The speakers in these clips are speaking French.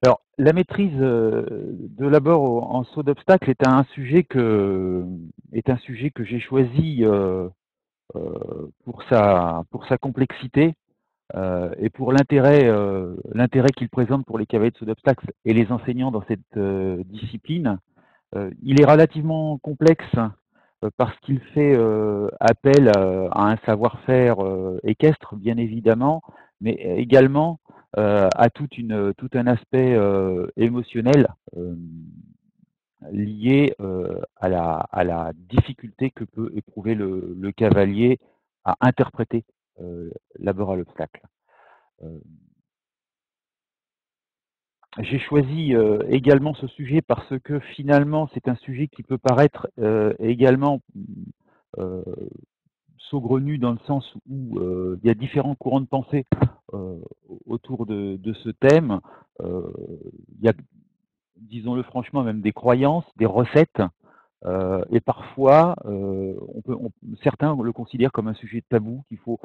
Alors, la maîtrise de l'abord en saut d'obstacle est un sujet que j'ai choisi pour sa complexité et pour l'intérêt qu'il présente pour les cavaliers de saut d'obstacle et les enseignants dans cette discipline. Il est relativement complexe parce qu'il fait appel à un savoir-faire équestre, bien évidemment, mais également à tout un aspect émotionnel lié à la difficulté que peut éprouver le cavalier à interpréter euh, l'abord à l'obstacle. Euh, j'ai choisi également ce sujet parce que finalement c'est un sujet qui peut paraître également euh, saugrenu dans le sens où il y a différents courants de pensée euh, autour de ce thème. Euh, il y a, disons-le franchement, même des croyances, des recettes, et parfois, certains le considèrent comme un sujet tabou qu'il faut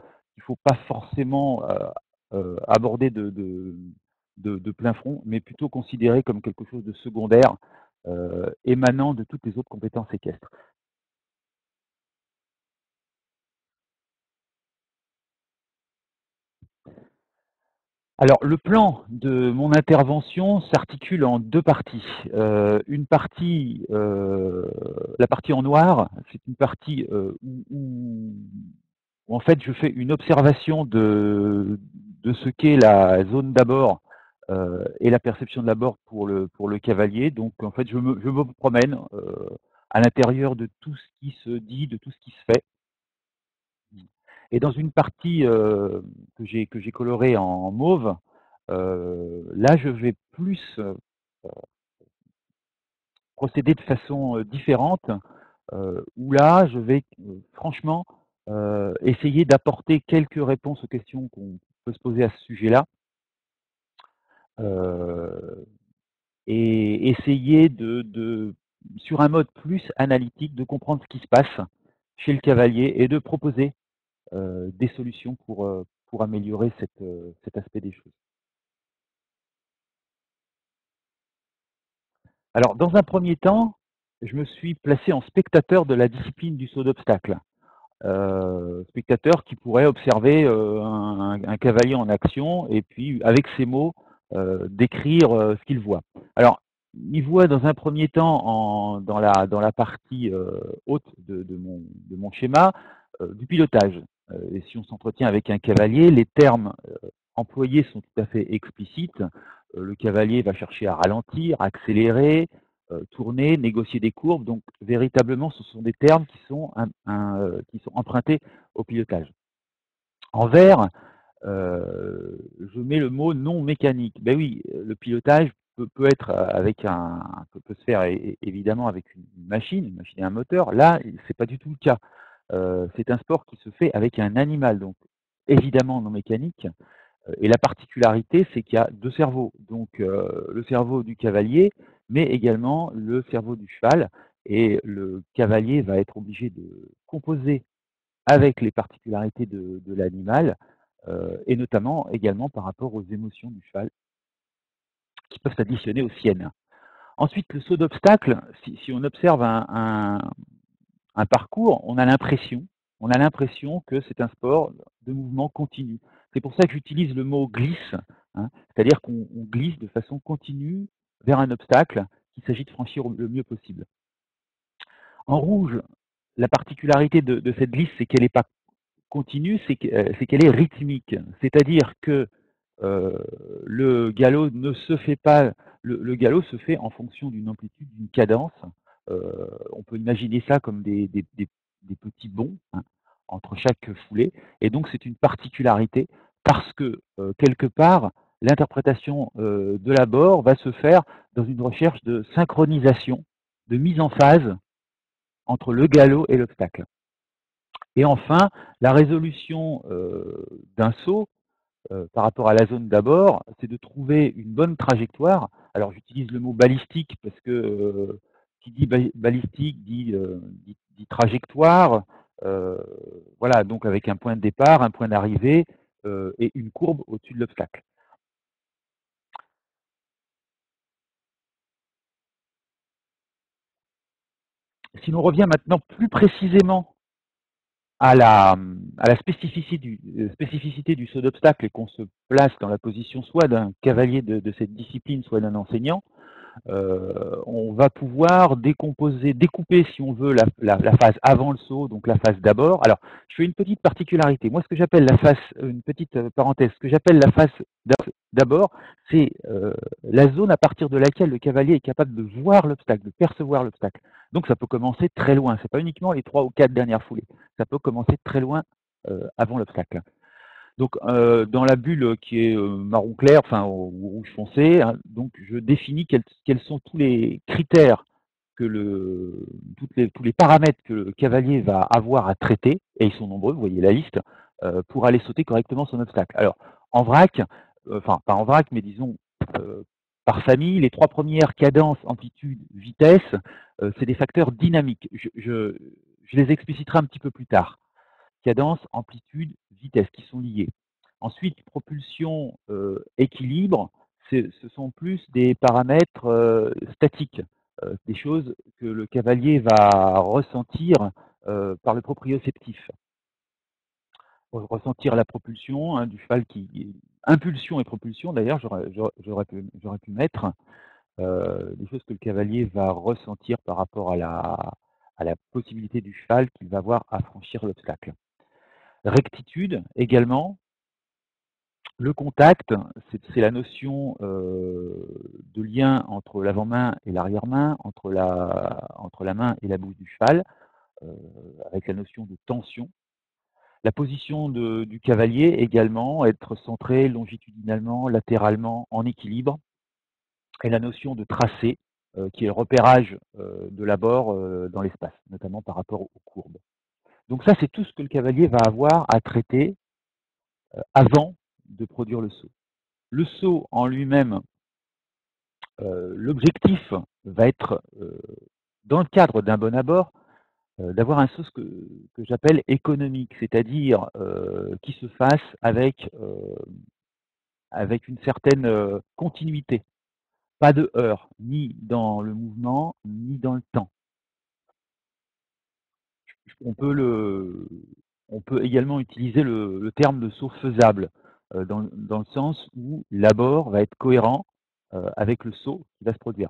pas forcément aborder de plein front, mais plutôt considérer comme quelque chose de secondaire, émanant de toutes les autres compétences équestres. Alors, le plan de mon intervention s'articule en deux parties. Une partie, la partie en noir, c'est une partie où, en fait je fais une observation de ce qu'est la zone d'abord et la perception de l'abord pour le cavalier. Donc, en fait, je me promène à l'intérieur de tout ce qui se dit, de tout ce qui se fait. Et dans une partie que j'ai colorée en mauve, là, je vais plus procéder de façon différente, où là, je vais franchement essayer d'apporter quelques réponses aux questions qu'on peut se poser à ce sujet-là, euh, et essayer sur un mode plus analytique, de comprendre ce qui se passe chez le cavalier et de proposer des solutions pour améliorer cet aspect des choses. Alors, dans un premier temps, je me suis placé en spectateur de la discipline du saut d'obstacle. Spectateur qui pourrait observer un cavalier en action et puis, avec ses mots, décrire ce qu'il voit. Alors, il voit dans un premier temps, dans la partie haute de mon schéma, du pilotage. Et si on s'entretient avec un cavalier, les termes employés sont tout à fait explicites. Le cavalier va chercher à ralentir, accélérer, tourner, négocier des courbes. Donc, véritablement, ce sont des termes qui sont empruntés au pilotage. En vert, je mets le mot non mécanique. Ben oui, le pilotage peut être peut se faire évidemment avec une machine et un moteur. Là, c'est pas du tout le cas. C'est un sport qui se fait avec un animal, donc évidemment non mécanique. Et la particularité, c'est qu'il y a deux cerveaux. Donc, le cerveau du cavalier, mais également le cerveau du cheval. Et le cavalier va être obligé de composer avec les particularités de l'animal, et notamment également par rapport aux émotions du cheval, qui peuvent s'additionner aux siennes. Ensuite, le saut d'obstacle, si on observe un parcours, on a l'impression que c'est un sport de mouvement continu. C'est pour ça que j'utilise le mot glisse, hein, c'est-à-dire qu'on glisse de façon continue vers un obstacle qu'il s'agit de franchir le mieux possible. En rouge, la particularité de cette glisse, c'est qu'elle n'est pas continue, c'est qu'elle est rythmique. C'est-à-dire que euh, le galop ne se fait pas, le galop se fait en fonction d'une amplitude, d'une cadence. On peut imaginer ça comme des petits bonds, hein, entre chaque foulée. Et donc c'est une particularité parce que quelque part, l'interprétation de l'abord va se faire dans une recherche de synchronisation, de mise en phase entre le galop et l'obstacle. Et enfin, la résolution d'un saut par rapport à la zone d'abord, c'est de trouver une bonne trajectoire. Alors j'utilise le mot balistique parce que qui dit balistique dit trajectoire. Euh, voilà, donc avec un point de départ, un point d'arrivée et une courbe au-dessus de l'obstacle. Si l'on revient maintenant plus précisément à la spécificité du saut d'obstacle et qu'on se place dans la position soit d'un cavalier de cette discipline, soit d'un enseignant, on va pouvoir découper, si on veut, la phase avant le saut, donc la phase d'abord. Alors, je fais une petite particularité. Moi, ce que j'appelle la phase, une petite parenthèse, ce que j'appelle la phase d'abord, c'est la zone à partir de laquelle le cavalier est capable de voir l'obstacle, de percevoir l'obstacle. Donc, ça peut commencer très loin. C'est pas uniquement les 3 ou 4 dernières foulées. Ça peut commencer très loin avant l'obstacle. Donc, dans la bulle qui est marron clair, enfin ou rouge foncé, hein, donc je définis quels sont tous les critères que tous les paramètres que le cavalier va avoir à traiter, et ils sont nombreux, vous voyez la liste, pour aller sauter correctement son obstacle. Alors, en vrac, enfin pas en vrac, mais disons euh, par famille, les 3 premières cadences, amplitude, vitesse, c'est des facteurs dynamiques. Je les expliciterai un petit peu plus tard. Cadence, amplitude, vitesse qui sont liées. Ensuite, propulsion, équilibre, ce sont plus des paramètres statiques, des choses que le cavalier va ressentir par le proprioceptif. Ressentir la propulsion hein, du cheval impulsion et propulsion, d'ailleurs, j'aurais pu mettre des choses que le cavalier va ressentir par rapport à la possibilité du cheval qu'il va avoir à franchir l'obstacle. Rectitude également. Le contact, c'est la notion de lien entre l'avant-main et l'arrière-main, entre la main et la bouche du cheval, euh, avec la notion de tension. La position du cavalier également, être centré longitudinalement, latéralement, en équilibre. Et la notion de tracé, qui est le repérage de l'abord dans l'espace, notamment par rapport aux courbes. Donc ça, c'est tout ce que le cavalier va avoir à traiter avant de produire le saut. Le saut en lui-même, l'objectif va être, dans le cadre d'un bon abord, d'avoir un saut que j'appelle économique, c'est-à-dire qui se fasse avec une certaine continuité. Pas de heurts, ni dans le mouvement, ni dans le temps. On peut, on peut également utiliser le terme de saut faisable, dans le sens où l'abord va être cohérent avec le saut qui va se produire.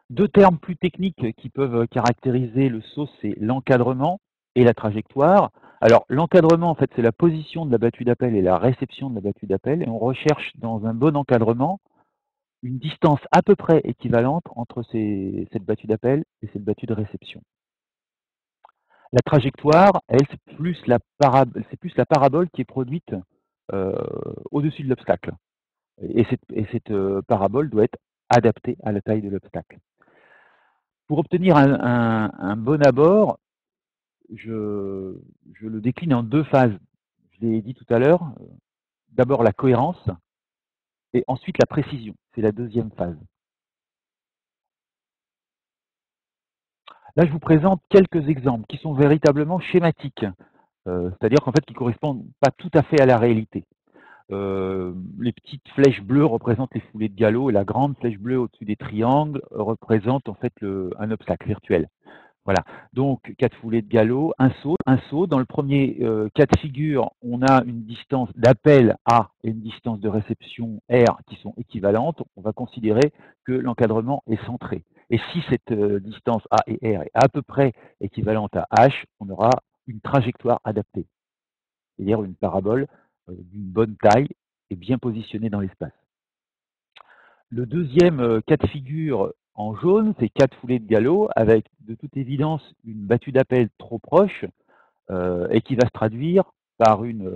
Deux termes plus techniques qui peuvent caractériser le saut, c'est l'encadrement et la trajectoire. Alors, l'encadrement, en fait, c'est la position de la battue d'appel et la réception de la battue d'appel. Et on recherche dans un bon encadrement une distance à peu près équivalente entre cette battue d'appel et cette battue de réception. La trajectoire, elle, c'est plus la parabole qui est produite euh, au-dessus de l'obstacle. Et cette parabole doit être adaptée à la taille de l'obstacle. Pour obtenir un bon abord, je le décline en deux phases. Je l'ai dit tout à l'heure. D'abord la cohérence et ensuite la précision. C'est la deuxième phase. Là, je vous présente quelques exemples qui sont véritablement schématiques, c'est-à-dire qu'en fait, qui ne correspondent pas tout à fait à la réalité. Les petites flèches bleues représentent les foulées de galop et la grande flèche bleue au-dessus des triangles représente en fait un obstacle virtuel. Voilà, donc 4 foulées de galop, un saut, un saut. Dans le premier cas de figure, on a une distance d'appel A et une distance de réception R qui sont équivalentes. On va considérer que l'encadrement est centré. Et si cette distance A et R est à peu près équivalente à H, on aura une trajectoire adaptée, c'est-à-dire une parabole d'une bonne taille et bien positionnée dans l'espace. Le deuxième cas de figure en jaune, c'est 4 foulées de galop avec de toute évidence une battue d'appel trop proche et qui va se traduire par une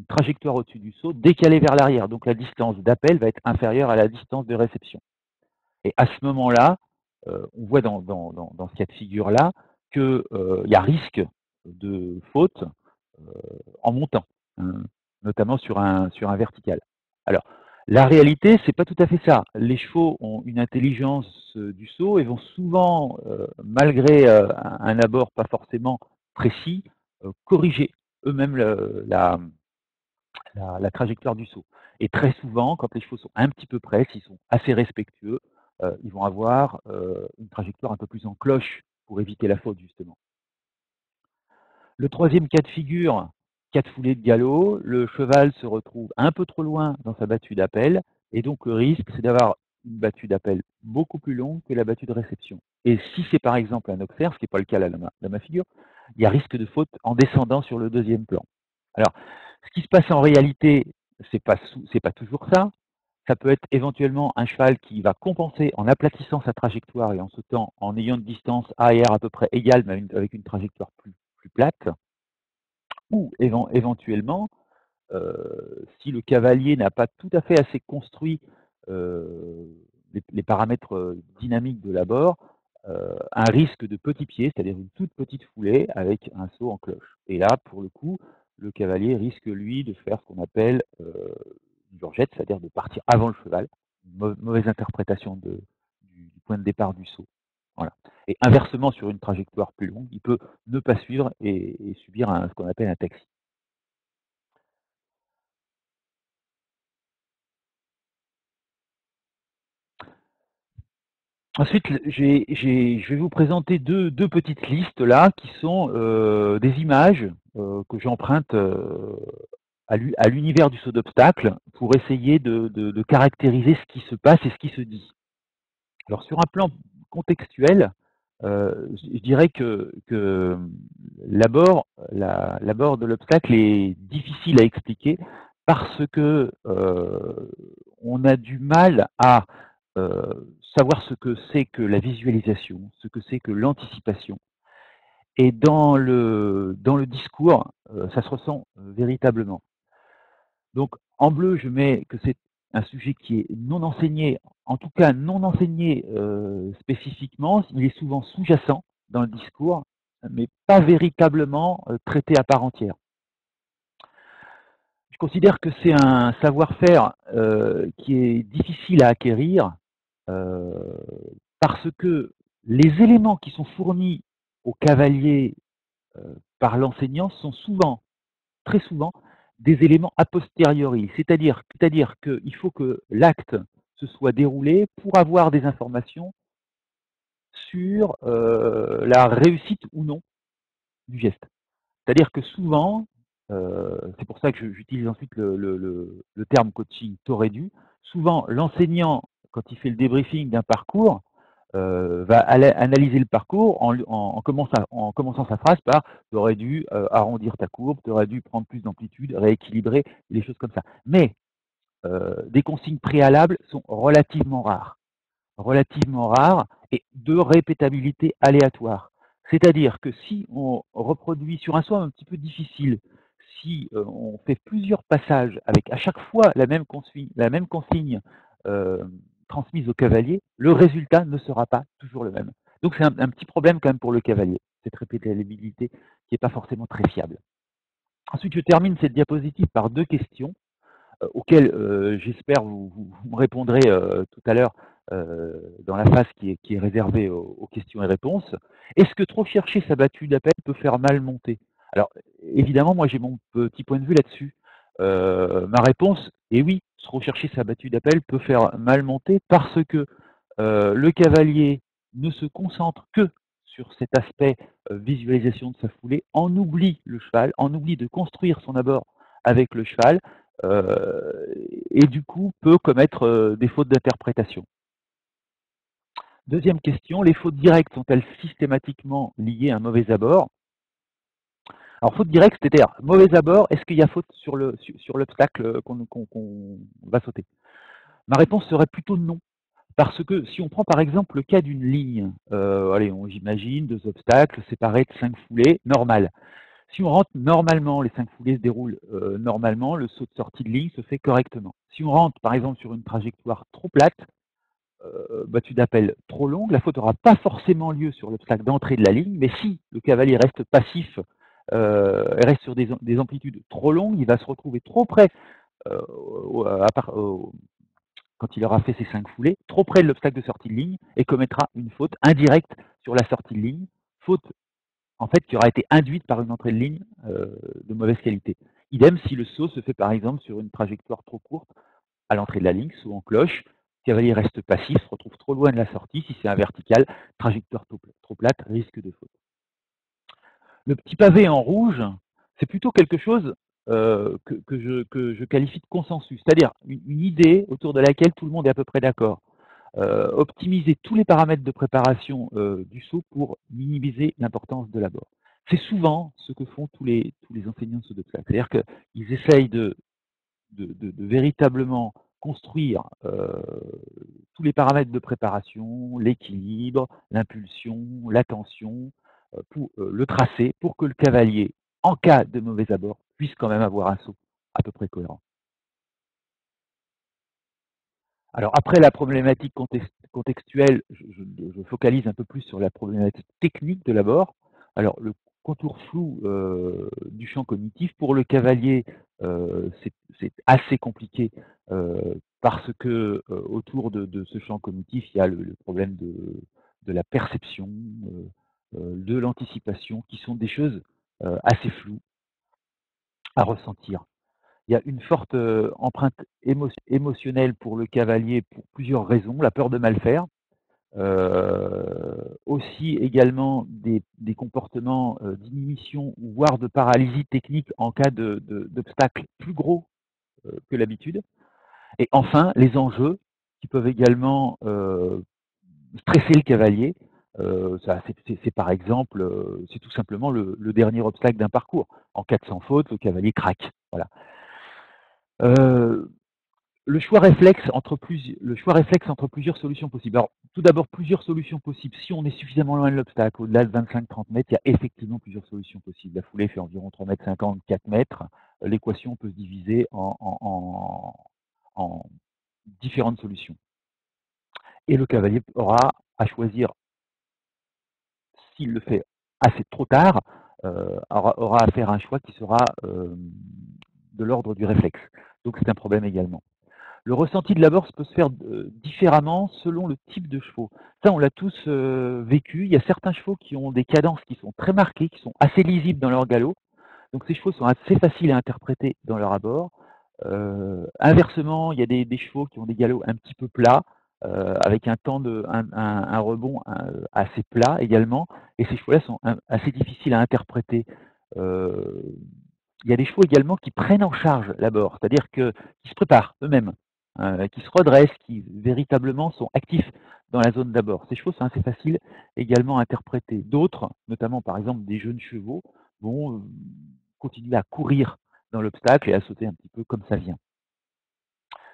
trajectoire au-dessus du saut décalée vers l'arrière. Donc la distance d'appel va être inférieure à la distance de réception. Et à ce moment-là, on voit dans ce cas de figure-là qu'il y a risque de faute en montant, hein, notamment sur un vertical. Alors, la réalité, c'est pas tout à fait ça. Les chevaux ont une intelligence du saut et vont souvent, malgré un abord pas forcément précis, corriger eux-mêmes la trajectoire du saut. Et très souvent, quand les chevaux sont un petit peu près, s'ils sont assez respectueux, ils vont avoir une trajectoire un peu plus en cloche pour éviter la faute, justement. Le troisième cas de figure, cas de foulée de galop, le cheval se retrouve un peu trop loin dans sa battue d'appel, et donc le risque, c'est d'avoir une battue d'appel beaucoup plus longue que la battue de réception. Et si c'est par exemple un auxerre, ce qui n'est pas le cas là dans ma figure, il y a risque de faute en descendant sur le deuxième plan. Alors, ce qui se passe en réalité, c'est pas toujours ça. Ça peut être éventuellement un cheval qui va compenser en aplatissant sa trajectoire et en sautant, en ayant une distance A et R à peu près égale, mais avec une trajectoire plus plate. Ou éventuellement, si le cavalier n'a pas tout à fait assez construit euh, les paramètres dynamiques de l'abord, un risque de petit pied, c'est-à-dire une toute petite foulée avec un saut en cloche. Et là, pour le coup, le cavalier risque, lui, de faire ce qu'on appelle une gorgette, c'est-à-dire de partir avant le cheval. Une mauvaise interprétation du point de départ du saut. Voilà. Et inversement, sur une trajectoire plus longue, il peut ne pas suivre et subir ce qu'on appelle un taxi. Ensuite, je vais vous présenter deux petites listes là qui sont des images que j'emprunte à l'univers du saut d'obstacle pour essayer de caractériser ce qui se passe et ce qui se dit. Alors sur un plan contextuel, je dirais que l'abord de l'obstacle est difficile à expliquer parce que on a du mal à savoir ce que c'est que la visualisation, ce que c'est que l'anticipation. Et dans le discours, ça se ressent véritablement. Donc, en bleu, je mets que c'est un sujet qui est non enseigné, en tout cas non enseigné spécifiquement. Il est souvent sous-jacent dans le discours, mais pas véritablement traité à part entière. Je considère que c'est un savoir-faire qui est difficile à acquérir euh, parce que les éléments qui sont fournis aux cavaliers par l'enseignant sont souvent très souvent des éléments a posteriori, c'est-à-dire qu'il faut que l'acte se soit déroulé pour avoir des informations sur la réussite ou non du geste. C'est-à-dire que souvent, c'est pour ça que j'utilise ensuite le terme coaching t'aurais dû, souvent l'enseignant, quand il fait le débriefing d'un parcours, va analyser le parcours en commençant sa phrase par tu aurais dû arrondir ta courbe, tu aurais dû prendre plus d'amplitude, rééquilibrer, des choses comme ça. Mais des consignes préalables sont relativement rares et de répétabilité aléatoire. C'est-à-dire que si on reproduit sur un son un petit peu difficile, si on fait plusieurs passages avec à chaque fois la même consigne euh, transmise au cavalier, le résultat ne sera pas toujours le même. Donc c'est un petit problème quand même pour le cavalier, cette répétabilité qui n'est pas forcément très fiable. Ensuite, je termine cette diapositive par deux questions auxquelles j'espère vous me répondrez tout à l'heure dans la phase qui est réservée aux questions et réponses. Est-ce que trop chercher sa battue d'appel peut faire mal monter? Alors, évidemment, moi j'ai mon petit point de vue là-dessus. Ma réponse est oui, trop chercher sa battue d'appel peut faire mal monter parce que le cavalier ne se concentre que sur cet aspect visualisation de sa foulée, en oublie le cheval, en oublie de construire son abord avec le cheval, euh, et du coup peut commettre des fautes d'interprétation. Deuxième question, les fautes directes sont-elles systématiquement liées à un mauvais abord? Alors faute directe, c'est-à-dire mauvais abord, est-ce qu'il y a faute sur l'obstacle qu'on va sauter? Ma réponse serait plutôt non. Parce que si on prend par exemple le cas d'une ligne, allez, j'imagine deux obstacles séparés de 5 foulées, normal. Si on rentre normalement, les 5 foulées se déroulent normalement, le saut de sortie de ligne se fait correctement. Si on rentre par exemple sur une trajectoire trop plate, battue d'appel trop longue, la faute n'aura pas forcément lieu sur l'obstacle d'entrée de la ligne, mais si le cavalier reste passif, reste sur des amplitudes trop longues, il va se retrouver trop près euh, quand il aura fait ses 5 foulées, trop près de l'obstacle de sortie de ligne et commettra une faute indirecte sur la sortie de ligne, faute en fait qui aura été induite par une entrée de ligne de mauvaise qualité. Idem si le saut se fait par exemple sur une trajectoire trop courte à l'entrée de la ligne, saut en cloche, Le cavalier reste passif, se retrouve trop loin de la sortie. Si c'est un vertical, trajectoire trop plate, risque de faute. Le petit pavé en rouge, c'est plutôt quelque chose que je qualifie de consensus, c'est-à-dire une idée autour de laquelle tout le monde est à peu près d'accord. Optimiser tous les paramètres de préparation du saut pour minimiser l'importance de l'abord. C'est souvent ce que font tous les enseignants de saut d'obstacle. C'est-à-dire qu'ils essayent de véritablement construire tous les paramètres de préparation, l'équilibre, l'impulsion, l'attention, pour le tracé, pour que le cavalier, en cas de mauvais abord, puisse quand même avoir un saut à peu près cohérent. Alors après la problématique contextuelle, je focalise un peu plus sur la problématique technique de l'abord. Alors le contour flou du champ cognitif, pour le cavalier, c'est assez compliqué parce que autour de ce champ cognitif, il y a le problème de la perception, de l'anticipation, qui sont des choses assez floues à ressentir. Il y a une forte empreinte émotionnelle pour le cavalier pour plusieurs raisons. La peur de mal faire, aussi également des comportements d'inhibition ou voire de paralysie technique en cas d'obstacles plus gros que l'habitude. Et enfin, les enjeux qui peuvent également stresser le cavalier. C'est par exemple, c'est tout simplement le dernier obstacle d'un parcours. En cas de sans faute, le cavalier craque. Voilà. Euh, le choix réflexe entre plusieurs solutions possibles. Alors, tout d'abord, plusieurs solutions possibles. Si on est suffisamment loin de l'obstacle, au-delà de 25-30 mètres, il y a effectivement plusieurs solutions possibles. La foulée fait environ 3 mètres 50, 4 mètres. L'équation peut se diviser en différentes solutions. Et le cavalier aura à choisir, s'il le fait assez trop tard, aura à faire un choix qui sera de l'ordre du réflexe. Donc c'est un problème également. Le ressenti de l'abord peut se faire différemment selon le type de chevaux. Ça, on l'a tous vécu. Il y a certains chevaux qui ont des cadences qui sont très marquées, qui sont assez lisibles dans leur galop. Donc ces chevaux sont assez faciles à interpréter dans leur abord. Inversement, il y a des chevaux qui ont des galops un petit peu plats, avec un temps un rebond assez plat également. Et ces chevaux-là sont assez difficiles à interpréter. Euh, il y a des chevaux également qui prennent en charge l'abord, c'est-à-dire qu'ils se préparent eux-mêmes, qui se redressent, qui véritablement sont actifs dans la zone d'abord. Ces chevaux sont assez faciles également à interpréter. D'autres, notamment par exemple des jeunes chevaux, vont continuer à courir dans l'obstacle et à sauter un petit peu comme ça vient.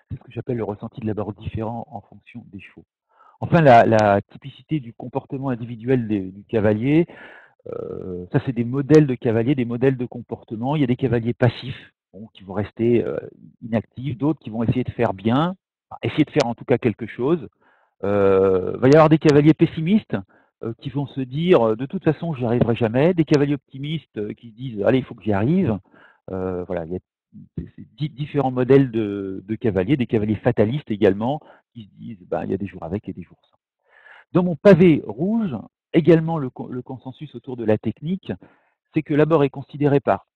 C'est ce que j'appelle le ressenti de l'abord différent en fonction des chevaux. Enfin, la typicité du comportement individuel du cavalier, ça, c'est des modèles de cavaliers, des modèles de comportement. Il y a des cavaliers passifs qui vont rester inactifs, d'autres qui vont essayer de faire bien, essayer de faire en tout cas quelque chose. Il va y avoir des cavaliers pessimistes qui vont se dire de toute façon, j'y arriverai jamais. Des cavaliers optimistes qui se disent allez, il faut que j'y arrive. Voilà, il y a différents modèles de cavaliers, des cavaliers fatalistes également qui se disent ben, il y a des jours avec et des jours sans. Dans mon pavé rouge, également le consensus autour de la technique, c'est que l'abord est considéré par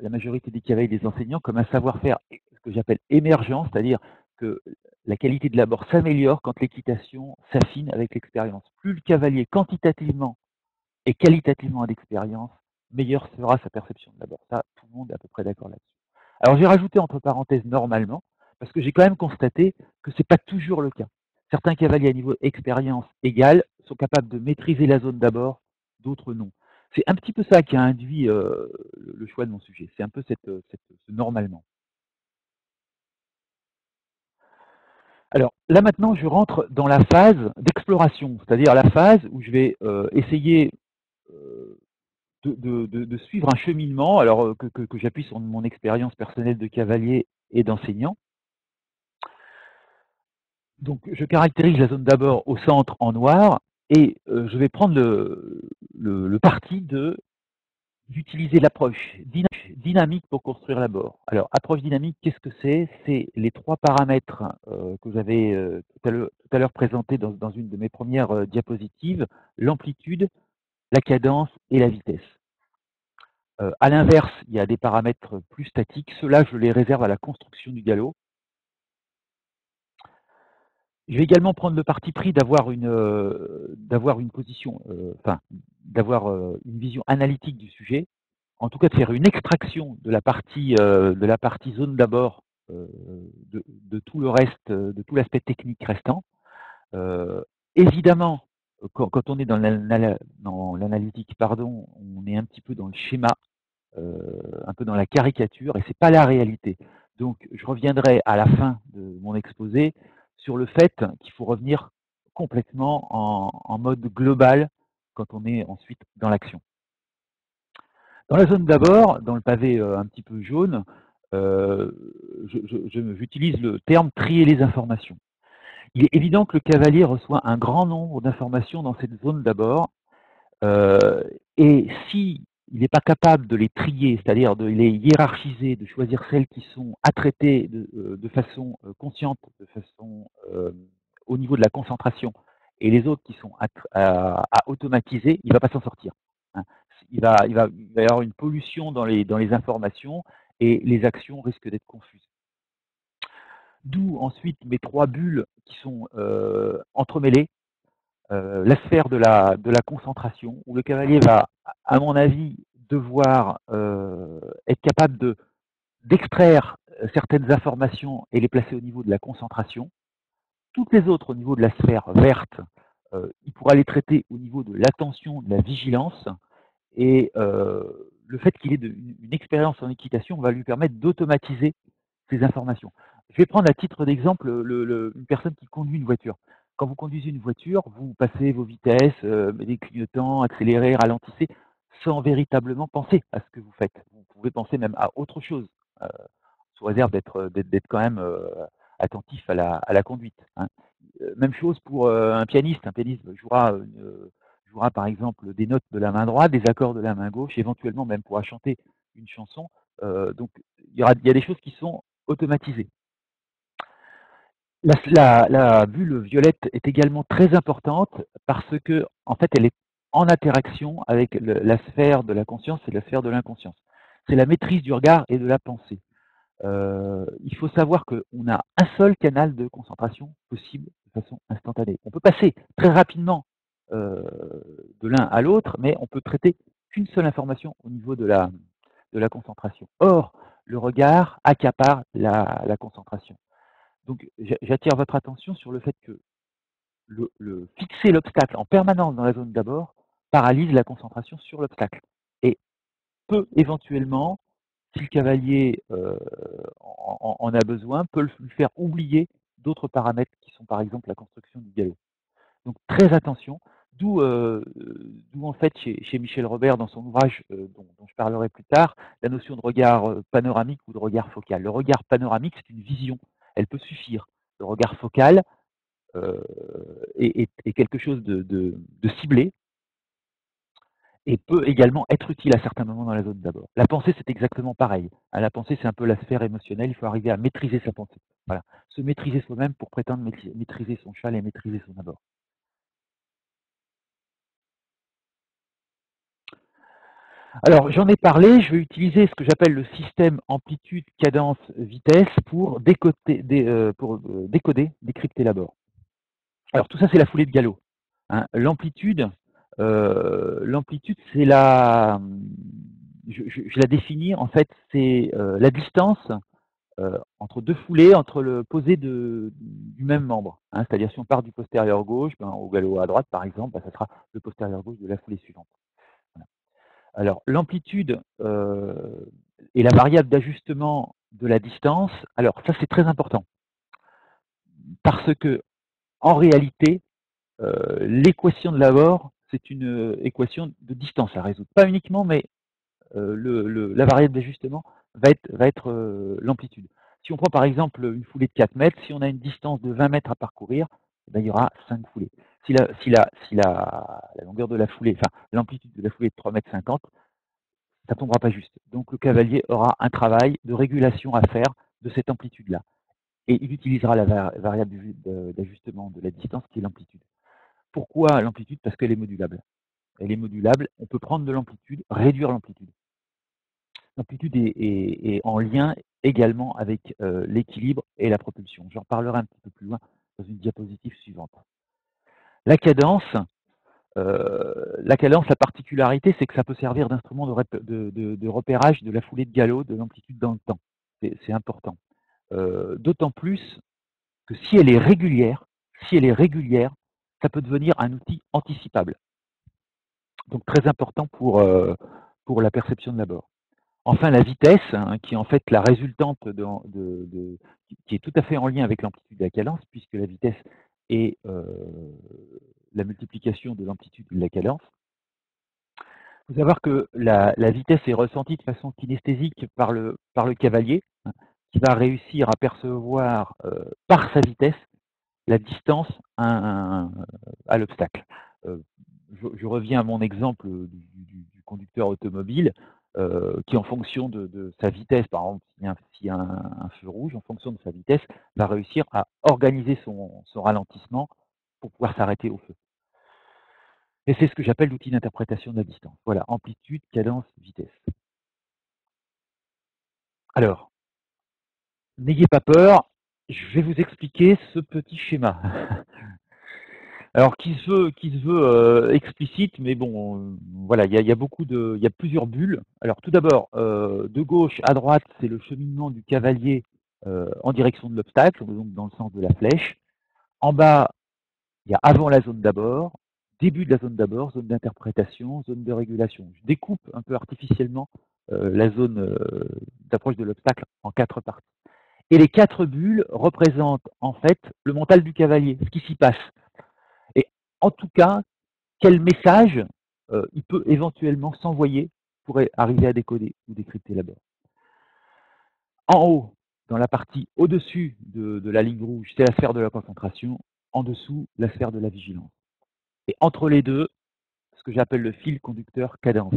la majorité des cavaliers des enseignants comme un savoir-faire, ce que j'appelle émergent, c'est-à-dire que la qualité de l'abord s'améliore quand l'équitation s'affine avec l'expérience. Plus le cavalier quantitativement et qualitativement a d'expérience, meilleure sera sa perception de l'abord. Ça, tout le monde est à peu près d'accord là-dessus. Alors j'ai rajouté entre parenthèses normalement, parce que j'ai quand même constaté que ce n'est pas toujours le cas. Certains cavaliers à niveau expérience égal sont capables de maîtriser la zone d'abord, d'autres non. C'est un petit peu ça qui a induit le choix de mon sujet. C'est un peu ce normalement. Alors là maintenant, je rentre dans la phase d'exploration, c'est-à-dire la phase où je vais essayer euh, de suivre un cheminement, alors que j'appuie sur mon expérience personnelle de cavalier et d'enseignant. Donc, je caractérise la zone d'abord au centre en noir et je vais prendre le parti d'utiliser l'approche dynamique pour construire l'abord. Alors, approche dynamique, qu'est-ce que c'est? C'est les trois paramètres que j'avais tout à l'heure présentés dans une de mes premières diapositives, l'amplitude, la cadence et la vitesse. À l'inverse, il y a des paramètres plus statiques. Ceux-là, je les réserve à la construction du galop. Je vais également prendre le parti pris d'avoir une position, enfin, d'avoir une vision analytique du sujet, en tout cas de faire une extraction de la partie zone d'abord, de tout le reste, de tout l'aspect technique restant. Évidemment, quand on est dans l'analytique, pardon, on est un petit peu dans le schéma, un peu dans la caricature, et c'est pas la réalité. Donc, je reviendrai à la fin de mon exposé sur le fait qu'il faut revenir complètement en mode global quand on est ensuite dans l'action. Dans la zone d'abord, dans le pavé un petit peu jaune, euh, j'utilise le terme trier les informations. Il est évident que le cavalier reçoit un grand nombre d'informations dans cette zone d'abord, et si il n'est pas capable de les trier, c'est-à-dire de les hiérarchiser, de choisir celles qui sont à traiter de façon consciente, de façon au niveau de la concentration, et les autres qui sont à automatiser, il ne va pas s'en sortir. Hein. Il va y avoir une pollution dans les informations et les actions risquent d'être confuses. D'où ensuite mes trois bulles qui sont entremêlées. La sphère de la concentration, où le cavalier va, à mon avis, devoir être capable d'extraire certaines informations et les placer au niveau de la concentration. Toutes les autres au niveau de la sphère verte, il pourra les traiter au niveau de l'attention, de la vigilance, et le fait qu'il ait une expérience en équitation va lui permettre d'automatiser ces informations. Je vais prendre à titre d'exemple une personne qui conduit une voiture. Quand vous conduisez une voiture, vous passez vos vitesses, les clignotants, accélérez, ralentissez, sans véritablement penser à ce que vous faites. Vous pouvez penser même à autre chose, euh, sous réserve d'être quand même attentif à la conduite. Hein. Même chose pour un pianiste. Un pianiste jouera par exemple des notes de la main droite, des accords de la main gauche, éventuellement même pourra chanter une chanson. Donc il y a des choses qui sont automatisées. La bulle violette est également très importante parce que, en fait, elle est en interaction avec la sphère de la conscience et la sphère de l'inconscience. C'est la maîtrise du regard et de la pensée. Il faut savoir qu'on a un seul canal de concentration possible de façon instantanée. On peut passer très rapidement euh, de l'un à l'autre, mais on peut traiter qu'une seule information au niveau de la concentration. Or, le regard accapare la concentration. Donc, j'attire votre attention sur le fait que fixer l'obstacle en permanence dans la zone d'abord paralyse la concentration sur l'obstacle et peut éventuellement, si le cavalier en a besoin, peut lui faire oublier d'autres paramètres qui sont par exemple la construction du galop. Donc très attention, d'où en fait chez Michel Robert dans son ouvrage dont je parlerai plus tard, la notion de regard panoramique ou de regard focal. Le regard panoramique, c'est une vision, elle peut suffire. Le regard focal est quelque chose de ciblé et peut également être utile à certains moments dans la zone d'abord. La pensée, c'est exactement pareil. La pensée, c'est un peu la sphère émotionnelle, il faut arriver à maîtriser sa pensée. Voilà. Se maîtriser soi-même pour prétendre maîtriser son cheval et maîtriser son abord. Alors, j'en ai parlé, je vais utiliser ce que j'appelle le système amplitude, cadence, vitesse pour décoder, décrypter l'abord. Alors, tout ça, c'est la foulée de galop. Hein. L'amplitude, c'est je la définis, en fait, c'est la distance entre deux foulées, entre le posé du même membre. Hein. C'est-à-dire, si on part du postérieur gauche, ben, au galop à droite, par exemple, ben, ça sera le postérieur gauche de la foulée suivante. Voilà. Alors, l'amplitude et la variable d'ajustement de la distance, alors ça, c'est très important. Parce que, en réalité, l'équation de Lavore, c'est une équation de distance à résoudre. Pas uniquement, mais la variable d'ajustement va être l'amplitude. Si on prend par exemple une foulée de 4 mètres, si on a une distance de 20 mètres à parcourir, eh ben, il y aura 5 foulées. Si la longueur de la foulée, enfin l'amplitude de la foulée est de 3 mètres 50, ça ne tombera pas juste. Donc le cavalier aura un travail de régulation à faire de cette amplitude-là. Et il utilisera la variable d'ajustement de la distance qui est l'amplitude. Pourquoi l'amplitude? Parce qu'elle est modulable. Elle est modulable, on peut prendre de l'amplitude, réduire l'amplitude. L'amplitude est en lien également avec l'équilibre et la propulsion. J'en parlerai un petit peu plus loin dans une diapositive suivante. La cadence, la particularité, c'est que ça peut servir d'instrument de repérage de la foulée de galop, de l'amplitude dans le temps. C'est important. D'autant plus que si elle est régulière, ça peut devenir un outil anticipable. Donc très important pour la perception de l'abord. Enfin, la vitesse, hein, qui est en fait la résultante qui est tout à fait en lien avec l'amplitude de la cadence, puisque la vitesse est la multiplication de l'amplitude de la cadence. Il faut savoir que la vitesse est ressentie de façon kinesthésique par le cavalier, hein, qui va réussir à percevoir par sa vitesse la distance à l'obstacle. Je reviens à mon exemple du conducteur automobile qui, en fonction de sa vitesse, par exemple, s'il y a un feu rouge, en fonction de sa vitesse, va réussir à organiser son ralentissement pour pouvoir s'arrêter au feu. Et c'est ce que j'appelle l'outil d'interprétation de la distance. Voilà, amplitude, cadence, vitesse. Alors, n'ayez pas peur, je vais vous expliquer ce petit schéma. Alors, qui se veut explicite, mais bon, voilà, il y a plusieurs bulles. Alors, tout d'abord, de gauche à droite, c'est le cheminement du cavalier en direction de l'obstacle, donc dans le sens de la flèche. En bas, il y a avant la zone d'abord, début de la zone d'abord, zone d'interprétation, zone de régulation. Je découpe un peu artificiellement la zone d'approche de l'obstacle en 4 parties. Et les 4 bulles représentent en fait le mental du cavalier, ce qui s'y passe. Et en tout cas, quel message il peut éventuellement s'envoyer pour arriver à décoder ou décrypter l'abord. En haut, dans la partie au-dessus de la ligne rouge, c'est la sphère de la concentration, en dessous, la sphère de la vigilance. Et entre les deux, ce que j'appelle le fil conducteur cadence.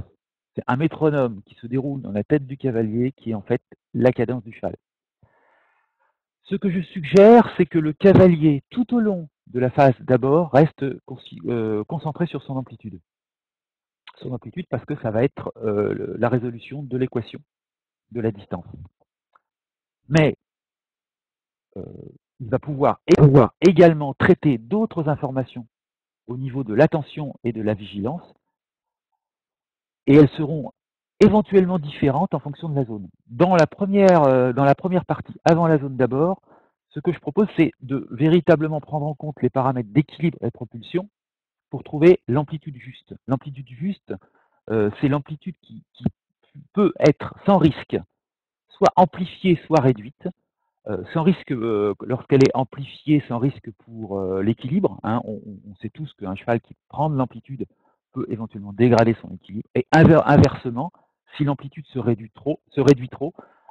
C'est un métronome qui se déroule dans la tête du cavalier qui est en fait la cadence du cheval. Ce que je suggère, c'est que le cavalier, tout au long de la phase d'abord, reste concentré sur son amplitude. Son amplitude parce que ça va être la résolution de l'équation de la distance. Mais il va pouvoir également traiter d'autres informations au niveau de l'attention et de la vigilance, et elles seront éventuellement différentes en fonction de la zone. Dans la première partie, avant la zone d'abord, ce que je propose, c'est de véritablement prendre en compte les paramètres d'équilibre et de propulsion pour trouver l'amplitude juste. L'amplitude juste, c'est l'amplitude qui peut être sans risque, soit amplifiée, soit réduite. Sans risque, lorsqu'elle est amplifiée, sans risque pour l'équilibre, hein, on sait tous qu'un cheval qui prend de l'amplitude peut éventuellement dégrader son équilibre. Et inversement, si l'amplitude se réduit trop,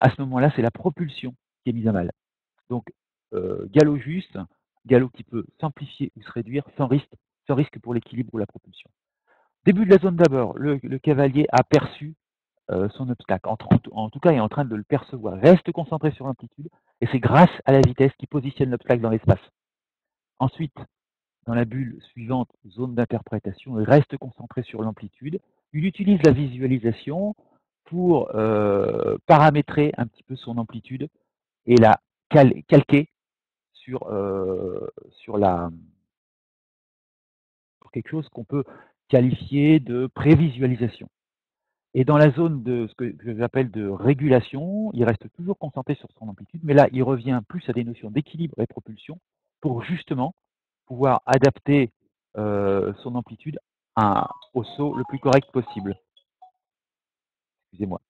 à ce moment-là, c'est la propulsion qui est mise à mal. Donc, galop juste, galop qui peut s'amplifier ou se réduire sans risque pour l'équilibre ou la propulsion. Début de la zone d'abord, le cavalier a perçu son obstacle. En tout cas, il est en train de le percevoir. Reste concentré sur l'amplitude, et c'est grâce à la vitesse qui positionne l'obstacle dans l'espace. Ensuite, dans la bulle suivante, zone d'interprétation, il reste concentré sur l'amplitude. Il utilise la visualisation pour paramétrer un petit peu son amplitude et la calquer sur quelque chose qu'on peut qualifier de prévisualisation. Et dans la zone de ce que j'appelle de régulation, il reste toujours concentré sur son amplitude, mais là, il revient plus à des notions d'équilibre et propulsion pour justement pouvoir adapter son amplitude au saut le plus correct possible. Excusez-moi.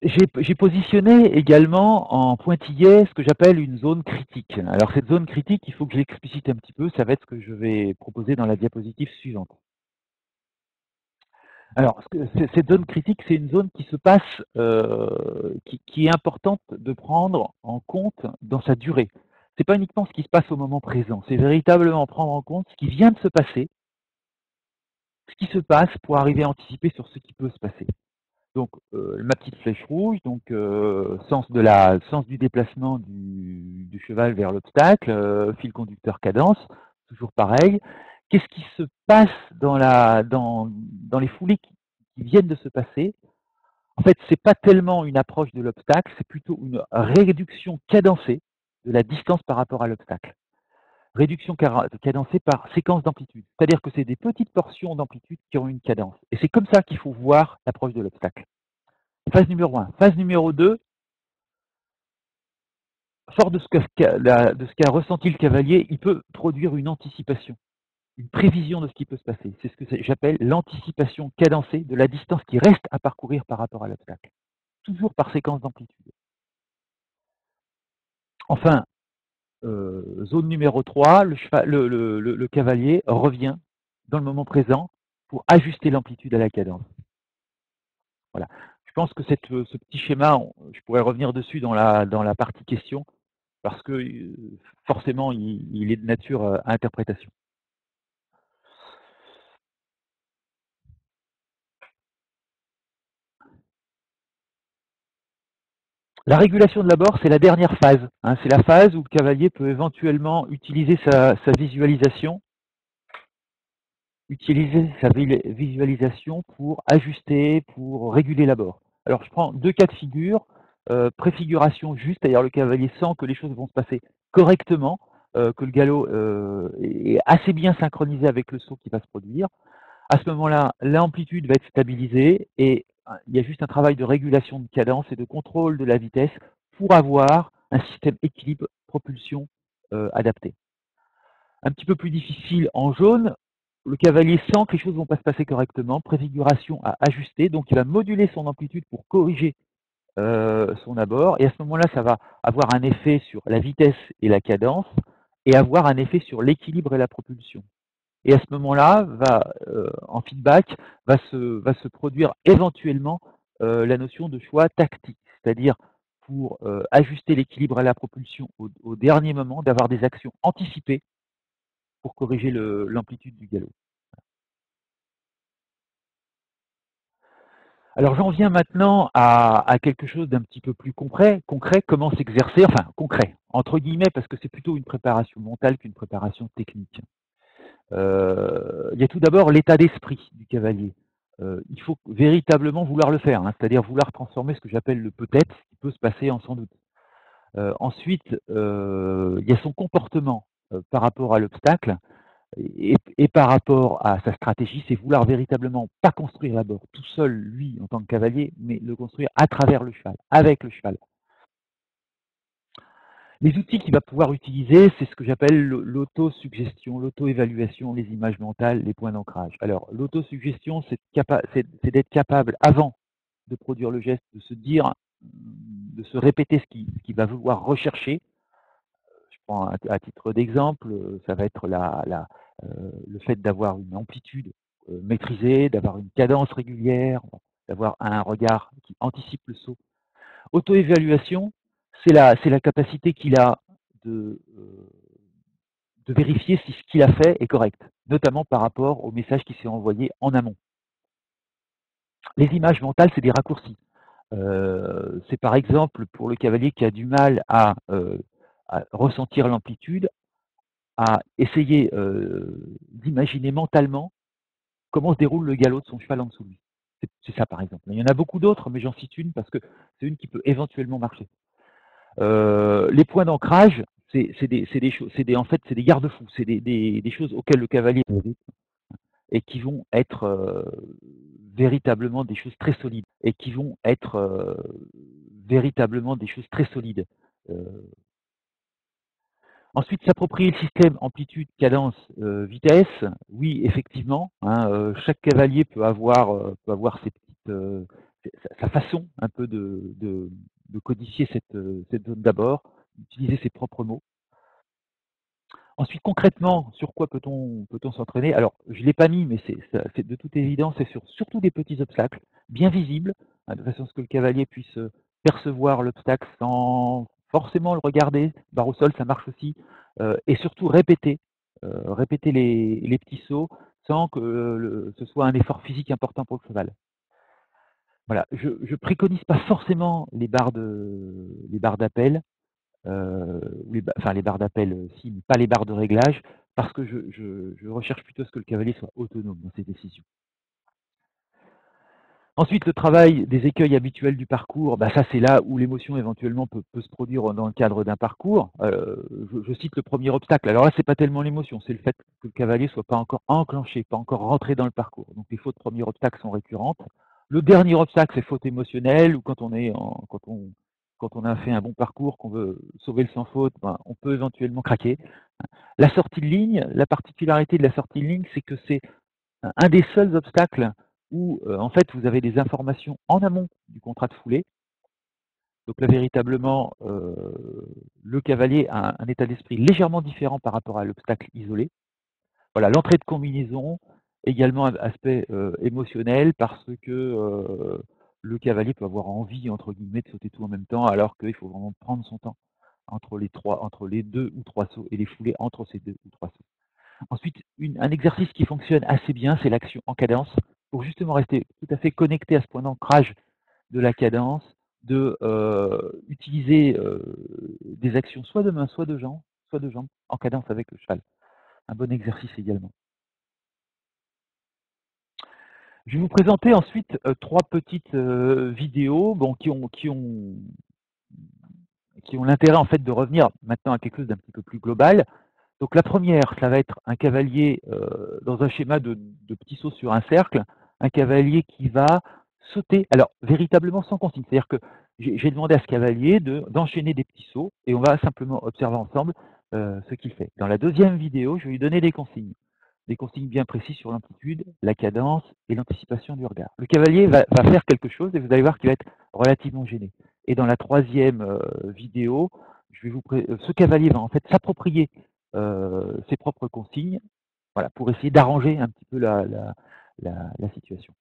J'ai positionné également en pointillé ce que j'appelle une zone critique. Alors cette zone critique, il faut que je l'explicite un petit peu, ça va être ce que je vais proposer dans la diapositive suivante. Alors, cette zone critique, c'est une zone qui se passe, qui est importante de prendre en compte dans sa durée. Ce n'est pas uniquement ce qui se passe au moment présent, c'est véritablement prendre en compte ce qui vient de se passer, ce qui se passe pour arriver à anticiper sur ce qui peut se passer. Donc, ma petite flèche rouge, donc sens du déplacement du cheval vers l'obstacle, fil conducteur cadence, toujours pareil. Qu'est-ce qui se passe dans les foulées qui viennent de se passer En fait, c'est pas tellement une approche de l'obstacle, c'est plutôt une réduction cadencée de la distance par rapport à l'obstacle. Réduction cadencée par séquence d'amplitude. C'est-à-dire que c'est des petites portions d'amplitude qui ont une cadence. Et c'est comme ça qu'il faut voir l'approche de l'obstacle. Phase numéro 1. Phase numéro 2, fort de ce qu'a ressenti le cavalier, il peut produire une anticipation, une prévision de ce qui peut se passer. C'est ce que j'appelle l'anticipation cadencée de la distance qui reste à parcourir par rapport à l'obstacle. Toujours par séquence d'amplitude. Enfin, zone numéro 3, le cavalier revient dans le moment présent pour ajuster l'amplitude à la cadence. Voilà. Je pense que ce petit schéma, je pourrais revenir dessus dans la partie question, parce que forcément, il est de nature à interprétation. La régulation de l'abord, c'est la dernière phase. Hein, c'est la phase où le cavalier peut éventuellement sa visualisation pour ajuster, pour réguler l'abord. Alors, je prends deux cas de figure. Préfiguration juste, c'est-à-dire le cavalier sent que les choses vont se passer correctement, que le galop est assez bien synchronisé avec le saut qui va se produire. À ce moment-là, l'amplitude va être stabilisée et il y a juste un travail de régulation de cadence et de contrôle de la vitesse pour avoir un système équilibre propulsion adapté. Un petit peu plus difficile en jaune, le cavalier sent que les choses ne vont pas se passer correctement, préfiguration à ajuster, donc il va moduler son amplitude pour corriger son abord, et à ce moment-là, ça va avoir un effet sur la vitesse et la cadence, et avoir un effet sur l'équilibre et la propulsion. Et à ce moment-là, en feedback, va se produire éventuellement la notion de choix tactique, c'est-à-dire pour ajuster l'équilibre à la propulsion au dernier moment, d'avoir des actions anticipées pour corriger l'amplitude du galop. Alors j'en viens maintenant à quelque chose d'un petit peu plus concret, comment s'exercer, enfin concret, entre guillemets, parce que c'est plutôt une préparation mentale qu'une préparation technique. Il y a tout d'abord l'état d'esprit du cavalier. Il faut véritablement vouloir le faire, hein, c'est-à-dire vouloir transformer ce que j'appelle le peut-être, qui peut se passer en sans doute. Ensuite, il y a son comportement par rapport à l'obstacle et par rapport à sa stratégie, c'est vouloir véritablement pas construire l'abord tout seul, lui, en tant que cavalier, mais le construire à travers le cheval, avec le cheval. Les outils qu'il va pouvoir utiliser, c'est ce que j'appelle l'autosuggestion, l'auto-évaluation, les images mentales, les points d'ancrage. Alors, l'autosuggestion, c'est d'être capable, avant de produire le geste, de se dire, de se répéter ce qu'il va vouloir rechercher. Je prends à titre d'exemple, ça va être le fait d'avoir une amplitude maîtrisée, d'avoir une cadence régulière, d'avoir un regard qui anticipe le saut. Auto-évaluation, c'est la capacité qu'il a de vérifier si ce qu'il a fait est correct, notamment par rapport au message qui s'est envoyé en amont. Les images mentales, c'est des raccourcis. C'est par exemple pour le cavalier qui a du mal à ressentir l'amplitude, à essayer d'imaginer mentalement comment se déroule le galop de son cheval en dessous de lui. C'est ça par exemple. Il y en a beaucoup d'autres, mais j'en cite une parce que c'est une qui peut éventuellement marcher. Les points d'ancrage, en fait, c'est des garde-fous, c'est des choses auxquelles le cavalier et qui vont être véritablement des choses très solides et qui vont être véritablement des choses très solides. Euh, Ensuite, s'approprier le système amplitude, cadence, vitesse. Oui, effectivement, hein, chaque cavalier peut avoir sa façon un peu de codifier cette zone d'abord, d'utiliser ses propres mots. Ensuite, concrètement, sur quoi peut-on s'entraîner? Alors, je ne l'ai pas mis, mais c'est de toute évidence, c'est surtout des petits obstacles, bien visibles, hein, de façon à ce que le cavalier puisse percevoir l'obstacle sans forcément le regarder. Barre au sol, ça marche aussi. Et surtout répéter les petits sauts sans que ce soit un effort physique important pour le cheval. Voilà, je ne préconise pas forcément les barres d'appel, enfin les barres d'appel, si, mais pas les barres de réglage, parce que je recherche plutôt à ce que le cavalier soit autonome dans ses décisions. Ensuite, le travail des écueils habituels du parcours, bah ça c'est là où l'émotion éventuellement peut se produire dans le cadre d'un parcours. Je cite le premier obstacle. Alors là, c'est pas tellement l'émotion, c'est le fait que le cavalier soit pas encore enclenché, pas encore rentré dans le parcours. Donc les fautes premier obstacle sont récurrentes. Le dernier obstacle, c'est faute émotionnelle, ou quand on a fait un bon parcours, qu'on veut sauver le sans faute, ben, on peut éventuellement craquer. La sortie de ligne, la particularité de la sortie de ligne, c'est que c'est un des seuls obstacles où, en fait, vous avez des informations en amont du contrat de foulée. Donc là, véritablement, le cavalier a un état d'esprit légèrement différent par rapport à l'obstacle isolé. Voilà, l'entrée de combinaison, également un aspect émotionnel, parce que le cavalier peut avoir envie, entre guillemets, de sauter tout en même temps, alors qu'il faut vraiment prendre son temps entre les 2 ou 3 sauts et les foulées entre ces 2 ou 3 sauts. Ensuite, un exercice qui fonctionne assez bien, c'est l'action en cadence, pour justement rester tout à fait connecté à ce point d'ancrage de la cadence, de utiliser des actions soit de main, soit de jambes, en cadence avec le cheval. Un bon exercice également. Je vais vous présenter ensuite 3 petites vidéos bon, qui ont l'intérêt en fait de revenir maintenant à quelque chose d'un petit peu plus global. Donc la première, ça va être un cavalier dans un schéma de petits sauts sur un cercle, un cavalier qui va sauter, alors véritablement sans consigne. C'est-à-dire que j'ai demandé à ce cavalier d'enchaîner des petits sauts et on va simplement observer ensemble ce qu'il fait. Dans la deuxième vidéo, je vais lui donner des consignes bien précises sur l'amplitude, la cadence et l'anticipation du regard. Le cavalier va faire quelque chose et vous allez voir qu'il va être relativement gêné. Et dans la troisième vidéo, ce cavalier va en fait s'approprier ses propres consignes, voilà, pour essayer d'arranger un petit peu la situation.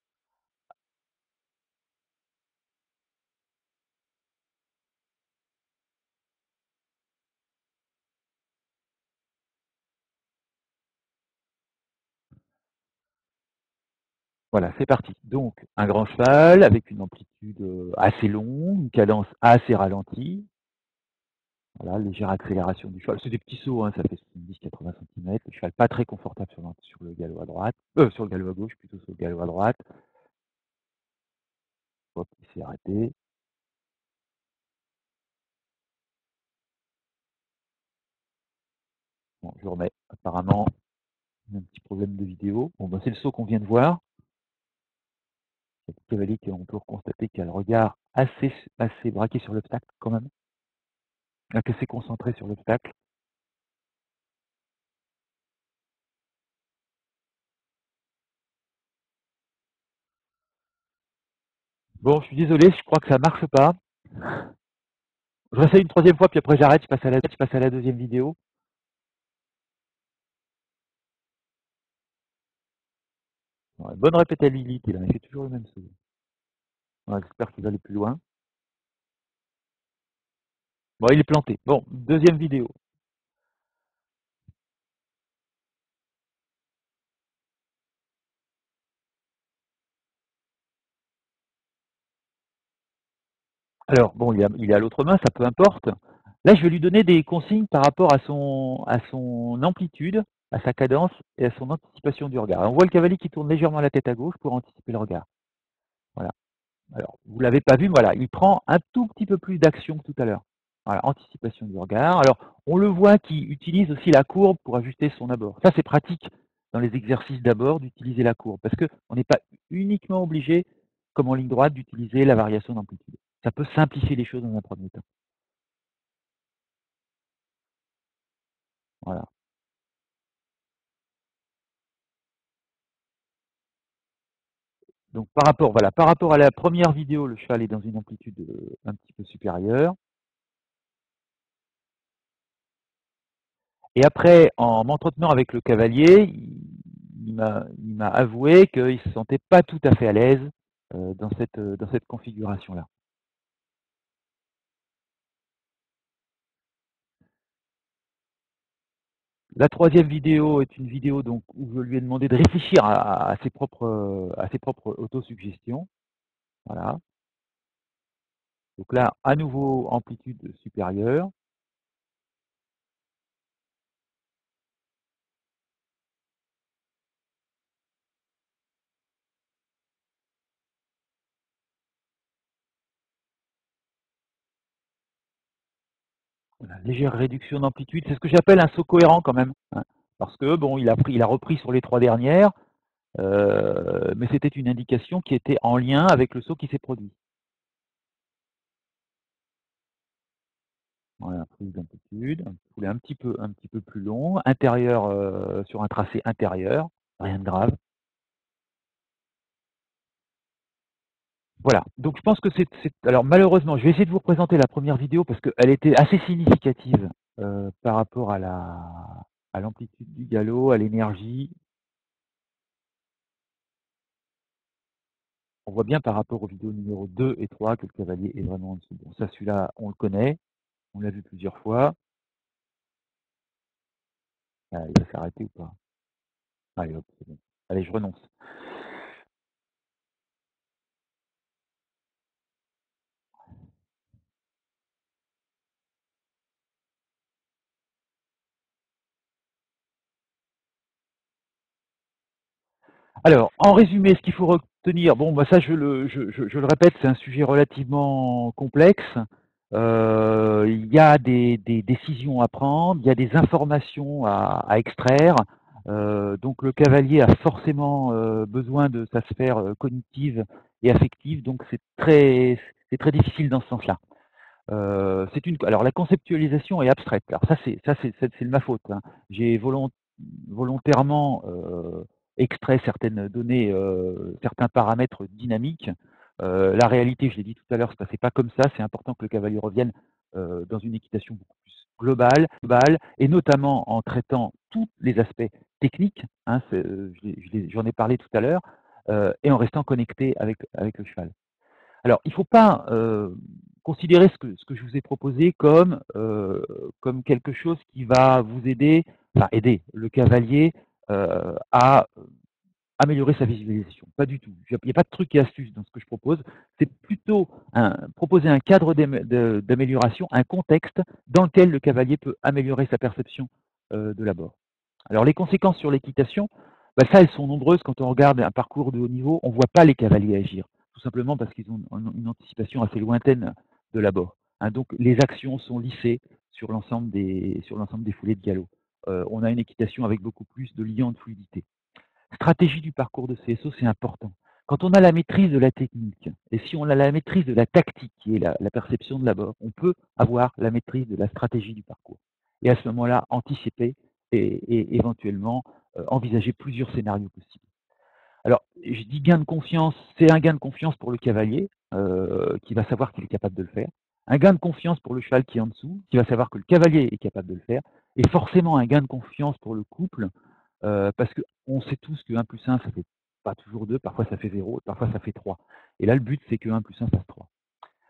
Voilà, c'est parti. Donc, un grand cheval avec une amplitude assez longue, une cadence assez ralentie. Voilà, légère accélération du cheval. C'est des petits sauts, hein, ça fait 70-80 cm. Le cheval pas très confortable sur le galop à droite, sur le galop à gauche, plutôt sur le galop à droite. Hop, il s'est arrêté. Bon, je remets. Apparemment, il y a un petit problème de vidéo. Bon, ben, c'est le saut qu'on vient de voir. Le cavalier, on peut constater qu'il a le regard assez braqué sur l'obstacle quand même. Assez concentré sur l'obstacle. Bon, je suis désolé, je crois que ça marche pas. Je réessaye une troisième fois, puis après j'arrête, je passe à la deuxième vidéo. Ouais, bonne répétabilité, là, il fait toujours le même saut. Ouais, j'espère qu'il va aller plus loin. Bon, il est planté. Bon, deuxième vidéo. Alors, bon, il est à l'autre main, ça peu importe. Là, je vais lui donner des consignes par rapport à son amplitude, à sa cadence et à son anticipation du regard. On voit le cavalier qui tourne légèrement la tête à gauche pour anticiper le regard. Voilà. Alors, vous l'avez pas vu, voilà, il prend un tout petit peu plus d'action que tout à l'heure. Voilà, anticipation du regard. Alors, on le voit qui utilise aussi la courbe pour ajuster son abord. Ça, c'est pratique dans les exercices d'abord d'utiliser la courbe, parce qu'on n'est pas uniquement obligé, comme en ligne droite, d'utiliser la variation d'amplitude. Ça peut simplifier les choses dans un premier temps. Voilà. Donc, par rapport à la première vidéo, le cheval est dans une amplitude un petit peu supérieure. Et après, en m'entretenant avec le cavalier, il m'a avoué qu'il ne se sentait pas tout à fait à l'aise dans cette configuration-là. La troisième vidéo est une vidéo donc, où je lui ai demandé de réfléchir à ses propres autosuggestions. Voilà. Donc là, à nouveau, amplitude supérieure. La légère réduction d'amplitude, c'est ce que j'appelle un saut cohérent quand même, hein. Parce que bon, il a repris sur les 3 dernières, mais c'était une indication qui était en lien avec le saut qui s'est produit. Voilà, prise d'amplitude, un poulet un petit peu plus long, intérieur, sur un tracé intérieur, rien de grave. Voilà, donc je pense que alors malheureusement, je vais essayer de vous présenter la première vidéo parce qu'elle était assez significative, par rapport à l'amplitude du galop, à l'énergie. On voit bien par rapport aux vidéos numéro 2 et 3 que le cavalier est vraiment en dessous. Bon ça, celui-là, on le connaît, on l'a vu plusieurs fois. Ah, il va s'arrêter ou pas? Allez hop, c'est bon. Allez, je renonce. Alors, en résumé, ce qu'il faut retenir, bon, bah ça, je le répète, c'est un sujet relativement complexe. Il y a des décisions à prendre, il y a des informations à extraire. Donc, le cavalier a forcément besoin de sa sphère cognitive et affective, donc c'est très difficile dans ce sens-là. Alors la conceptualisation est abstraite. Alors ça c'est de ma faute, hein. J'ai volontairement extrait certaines données, certains paramètres dynamiques. La réalité, je l'ai dit tout à l'heure, se passait pas comme ça. C'est important que le cavalier revienne dans une équitation beaucoup plus globale, et notamment en traitant tous les aspects techniques, hein, j'en ai parlé tout à l'heure, et en restant connecté avec le cheval. Alors, il ne faut pas considérer ce que je vous ai proposé comme quelque chose qui va vous aider, enfin aider le cavalier à améliorer sa visualisation. Pas du tout. Il n'y a pas de truc et astuce dans ce que je propose. C'est plutôt proposer un cadre d'amélioration, un contexte dans lequel le cavalier peut améliorer sa perception de l'abord. Alors les conséquences sur l'équitation, bah, ça, elles sont nombreuses. Quand on regarde un parcours de haut niveau, on ne voit pas les cavaliers agir, tout simplement parce qu'ils ont une anticipation assez lointaine de l'abord, hein. Donc les actions sont lissées sur l'ensemble des foulées de galop. On a une équitation avec beaucoup plus de liant de fluidité. Stratégie du parcours de CSO, c'est important. Quand on a la maîtrise de la technique, et si on a la maîtrise de la tactique, qui est la perception de l'abord, on peut avoir la maîtrise de la stratégie du parcours. Et à ce moment-là, anticiper et éventuellement envisager plusieurs scénarios possibles. Alors, je dis gain de confiance, c'est un gain de confiance pour le cavalier, qui va savoir qu'il est capable de le faire. Un gain de confiance pour le cheval qui est en dessous, qui va savoir que le cavalier est capable de le faire. Et forcément un gain de confiance pour le couple, parce qu'on sait tous que 1 plus 1, ça fait pas toujours 2, parfois ça fait 0, parfois ça fait 3. Et là, le but, c'est que 1 plus 1 fasse 3.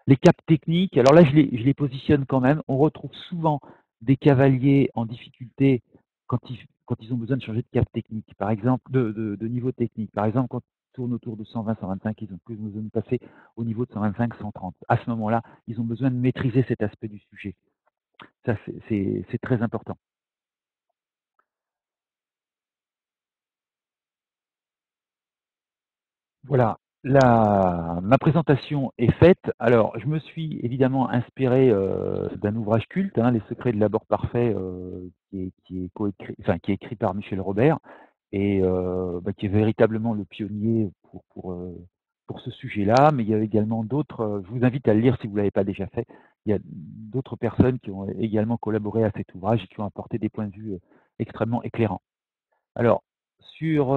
Les caps techniques, alors là, je les positionne quand même. On retrouve souvent des cavaliers en difficulté quand ils ont besoin de changer de cap technique, par exemple, de niveau technique. Par exemple, quand ils tournent autour de 120, 125, ils ont plus besoin de passer au niveau de 125, 130. À ce moment-là, ils ont besoin de maîtriser cet aspect du sujet. Ça, c'est très important. Voilà, ma présentation est faite. Alors, je me suis évidemment inspiré d'un ouvrage culte, hein, Les secrets de l'abord parfait, qui est écrit par Michel Robert, et bah, qui est véritablement le pionnier pour ce sujet-là. Mais il y a également d'autres, je vous invite à le lire si vous ne l'avez pas déjà fait. Il y a d'autres personnes qui ont également collaboré à cet ouvrage et qui ont apporté des points de vue extrêmement éclairants. Alors, sur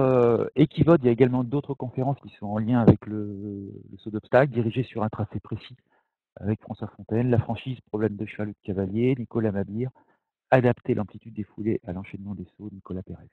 Equivode, il y a également d'autres conférences qui sont en lien avec le saut d'obstacle, dirigées sur un tracé précis avec François Fontaine, la franchise, problème de cheval ou de cavalier, Nicolas Mabir, adapter l'amplitude des foulées à l'enchaînement des sauts, Nicolas Pérez.